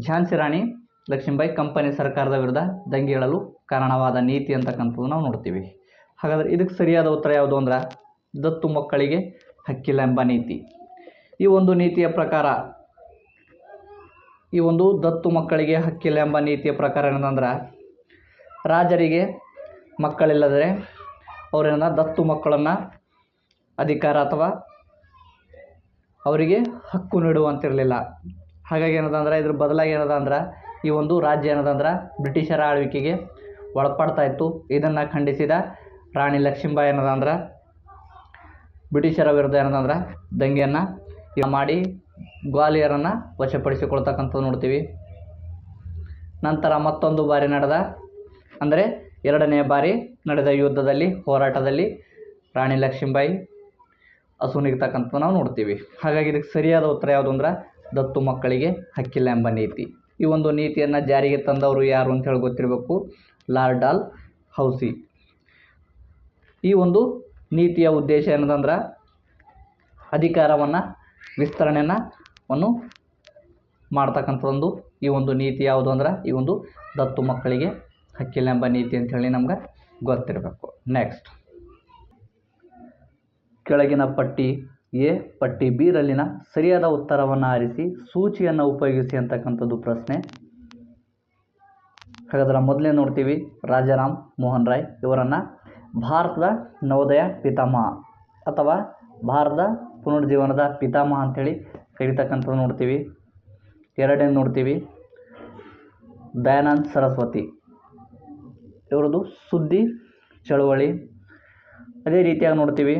ಝಾನ್ಸಿ ರಾಣಿ ಲಕ್ಷ್ಮೀಬಾಯಿ ಕಂಪನಿ ಸರ್ಕಾರದ ವಿರುದ್ಧ ದಂಗೆಗಳಲು ಕಾರಣವಾದ ನೀತಿ ಅಂತಕ್ಕಂಥದ್ದು ನಾವು ನೋಡ್ತೀವಿ. ಹಾಗಾದರೆ ಇದಕ್ಕೆ ಸರಿಯಾದ ಉತ್ತರ ಯಾವುದು ಅಂದ್ರೆ ದತ್ತು ಮಕ್ಕಳಿಗೆ ಹಕ್ಕಿಲ್ಲ ಎಂಬ ನೀತಿ. ಈ ಒಂದು ನೀತಿಯ ಪ್ರಕಾರ ಈ ಒಂದು ದತ್ತು ಮಕ್ಕಳಿಗೆ ಹಕ್ಕಿಲ್ಲ ಎಂಬ ನೀತಿಯ ಪ್ರಕಾರ ಏನಂದ್ರೆ ರಾಜರಿಗೆ ಮಕ್ಕಳಿಲ್ಲದರೆ ಅವರೇನ ದತ್ತು ಮಕ್ಕಳನ್ನು ಅಧಿಕಾರ ಅಥವಾ ಅವರಿಗೆ ಹಕ್ಕು ನೀಡುವಂತಿರಲಿಲ್ಲ. ಹಾಗಾಗಿ ಏನದ ಅಂದ್ರೆ ಇದ್ರ ಬದಲಾಗಿ ಏನದ ಅಂದ್ರೆ ಈ ಒಂದು ರಾಜ್ಯ ಏನದ ಅಂದ್ರೆ ಬ್ರಿಟಿಷರ ಆಳ್ವಿಕೆಗೆ ಒಳಪಡ್ತಾ ಇತ್ತು. ಇದನ್ನು ಖಂಡಿಸಿದ ರಾಣಿ ಲಕ್ಷ್ಮೀಬಾಯಿ ಏನದ ಅಂದ್ರೆ ಬ್ರಿಟಿಷರ ವಿರುದ್ಧ ಏನದಂದ್ರೆ ದಂಗೆಯನ್ನು ಮಾಡಿ ಗ್ವಾಲಿಯರನ್ನು ವಶಪಡಿಸಿಕೊಳ್ತಕ್ಕಂಥದ್ದು ನೋಡ್ತೀವಿ. ನಂತರ ಮತ್ತೊಂದು ಬಾರಿ ನಡೆದ ಅಂದರೆ 2ನೇ ಬಾರಿ ನಡೆದ ಯುದ್ಧದಲ್ಲಿ ಹೋರಾಟದಲ್ಲಿ ರಾಣಿ ಲಕ್ಷ್ಮೀಬಾಯಿ ಅಸುನೀಗ್ತಕ್ಕಂಥದ್ದು ನಾವು ನೋಡ್ತೀವಿ. ಹಾಗಾಗಿ ಇದಕ್ಕೆ ಸರಿಯಾದ ಉತ್ತರ ಯಾವುದು ಅಂದ್ರೆ ದತ್ತು ಮಕ್ಕಳಿಗೆ ಹಕ್ಕಿಲ್ಲ ಎಂಬ ನೀತಿ. ಈ ಒಂದು ನೀತಿಯನ್ನು ಜಾರಿಗೆ ತಂದವರು ಯಾರು ಅಂತ ಹೇಳಿ ಗೊತ್ತಿರಬೇಕು, ಲಾರ್ಡ್ ಡಾಲ್ ಹೌಸಿ. ಈ ಒಂದು ನೀತಿಯ ಉದ್ದೇಶ ಏನದಂದ್ರೆ ಅಧಿಕಾರವನ್ನು ವಿಸ್ತರಣೆಯನ್ನು ಮಾಡ್ತಕ್ಕಂಥದ್ದು ಈ ಒಂದು ನೀತಿ ಯಾವುದು ಅಂದ್ರೆ ಈ ಒಂದು ದತ್ತು ಮಕ್ಕಳಿಗೆ ಹಕ್ಕಿಲ್ಲ ಎಂಬ ನೀತಿ ಅಂಥೇಳಿ ನಮ್ಗೆ ಗೊತ್ತಿರಬೇಕು. ನೆಕ್ಸ್ಟ್, ಕೆಳಗಿನ ಪಟ್ಟಿ ಎ ಪಟ್ಟಿ ಬಿ ರಲ್ಲಿನ ಸರಿಯಾದ ಉತ್ತರವನ್ನು ಆರಿಸಿ ಸೂಚಿಯನ್ನು ಉಪಯೋಗಿಸಿ ಅಂತಕ್ಕಂಥದ್ದು ಪ್ರಶ್ನೆ. ಹಾಗಾದ್ರೆ ಮೊದಲೇ ನೋಡ್ತೀವಿ ರಾಜಾರಾಮ್ ಮೋಹನ್ ರಾಯ್ ಇವರನ್ನು ಭಾರತದ ನವೋದಯ ಪಿತಾಮಹ ಅಥವಾ ಭಾರತದ ಪುನರುಜ್ಜೀವನದ ಪಿತಾಮಹ ಅಂಥೇಳಿ ಕರೀತಕ್ಕಂಥದ್ದು ನೋಡ್ತೀವಿ. 2ನೇ ನೋಡ್ತೀವಿ ದಯಾನಂದ ಸರಸ್ವತಿ ಇವರದು ಸುದ್ದಿ ಚಳುವಳಿ. ಅದೇ ರೀತಿಯಾಗಿ ನೋಡ್ತೀವಿ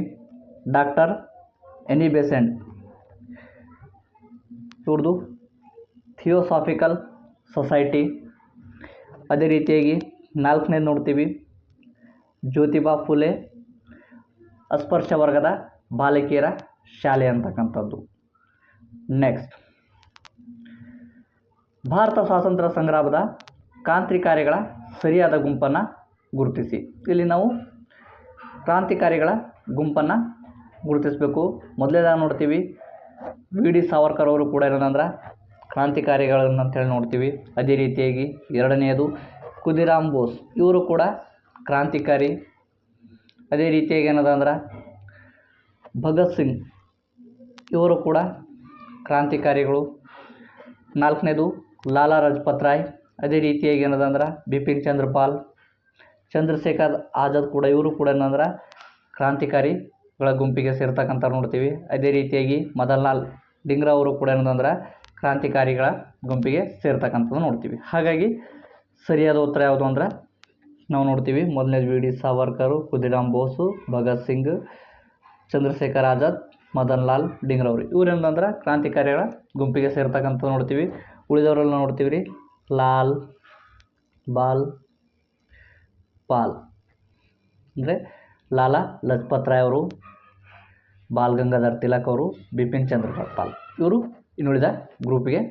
ಡಾಕ್ಟರ್ ಎನಿ ಬೆಸೆಂಟ್ ಇವ್ರದ್ದು ಥಿಯೋಸಾಫಿಕಲ್ ಸೊಸೈಟಿ. ಅದೇ ರೀತಿಯಾಗಿ 4ನೇದು ನೋಡ್ತೀವಿ ಜ್ಯೋತಿಬಾ ಫುಲೆ ಅಸ್ಪೃಶ್ಯ ವರ್ಗದ ಬಾಲಕಿಯರ ಶಾಲೆ ಅಂತಕ್ಕಂಥದ್ದು. ನೆಕ್ಸ್ಟ್, ಭಾರತ ಸ್ವಾತಂತ್ರ್ಯ ಸಂಗ್ರಾಮದ ಕ್ರಾಂತಿಕಾರಿಗಳ ಸರಿಯಾದ ಗುಂಪನ್ನು ಗುರುತಿಸಿ. ಇಲ್ಲಿ ನಾವು ಕ್ರಾಂತಿಕಾರಿಗಳ ಗುಂಪನ್ನು ಗುರುತಿಸಬೇಕು. ಮೊದಲೇದಾಗಿ ನೋಡ್ತೀವಿ ವಿ ಡಿ ಸಾವರ್ಕರ್ ಅವರು ಕೂಡ ಏನಂದ್ರೆ ಕ್ರಾಂತಿಕಾರಿಗಳನ್ನು ಅಂತೇಳಿ ನೋಡ್ತೀವಿ. ಅದೇ ರೀತಿಯಾಗಿ 2ನೇದು ಖುದಿರಾಮ್ ಬೋಸ್ ಇವರು ಕೂಡ ಕ್ರಾಂತಿಕಾರಿ. ಅದೇ ರೀತಿಯಾಗಿ ಏನದ ಅಂದ್ರೆ ಭಗತ್ ಸಿಂಗ್ ಇವರು ಕೂಡ ಕ್ರಾಂತಿಕಾರಿಗಳು. 4ನೇದು ಲಾಲಾ ಲಜಪತ್ ರಾಯ್. ಅದೇ ರೀತಿಯಾಗಿ ಏನದ ಅಂದ್ರೆ ಬಿಪಿನ್ ಚಂದ್ರಪಾಲ್, ಚಂದ್ರಶೇಖರ್ ಆಜಾದ್ ಕೂಡ ಇವರು ಕೂಡ ಏನಂದ್ರೆ ಕ್ರಾಂತಿಕಾರಿಗಳ ಗುಂಪಿಗೆ ಸೇರ್ತಕ್ಕಂಥ ನೋಡ್ತೀವಿ. ಅದೇ ರೀತಿಯಾಗಿ ಮದನ್ ಲಾಲ್ ಡಿಂಗ್ರಾ ಅವರು ಕೂಡ ಏನಂದ್ರೆ ಕ್ರಾಂತಿಕಾರಿಗಳ ಗುಂಪಿಗೆ ಸೇರ್ತಕ್ಕಂಥದ್ದು ನೋಡ್ತೀವಿ. ಹಾಗಾಗಿ ಸರಿಯಾದ ಉತ್ತರ ಯಾವುದು ಅಂದ್ರೆ ನಾವು ನೋಡ್ತೀವಿ ಮೊದಲನೇದು ವಿ ಡಿ ಸಾವರ್ಕರು, ಖುದಿರಾಮ್ ಬೋಸು, ಭಗತ್ ಸಿಂಗ್, ಚಂದ್ರಶೇಖರ್ ಆಜಾದ್, ಮದನ್ ಲಾಲ್ ಡಿಂಗ್ರಾ ಅವರು ಇವ್ರು ಏನಂದ್ರೆ ಕ್ರಾಂತಿಕಾರಿಗಳ ಗುಂಪಿಗೆ ಸೇರ್ತಕ್ಕಂಥದ್ದು ನೋಡ್ತೀವಿ. ಉಳಿದವರೆಲ್ಲ ನೋಡ್ತೀವಿ ರೀ ಲಾಲ್ ಬಾಲ್ ಪಾಲ್ ಅಂದರೆ ಲಾಲಾ ಲಜಪತ್ ರಾಯ್ ಅವರು, ಬಾಲ್ ಗಂಗಾಧರ್ ತಿಲಕ್ ಅವರು, ಬಿಪಿನ್ ಚಂದ್ರ ಪಾಲ್ ಇವರು ಇನ್ನುಳಿದ ಗ್ರೂಪಿಗೆ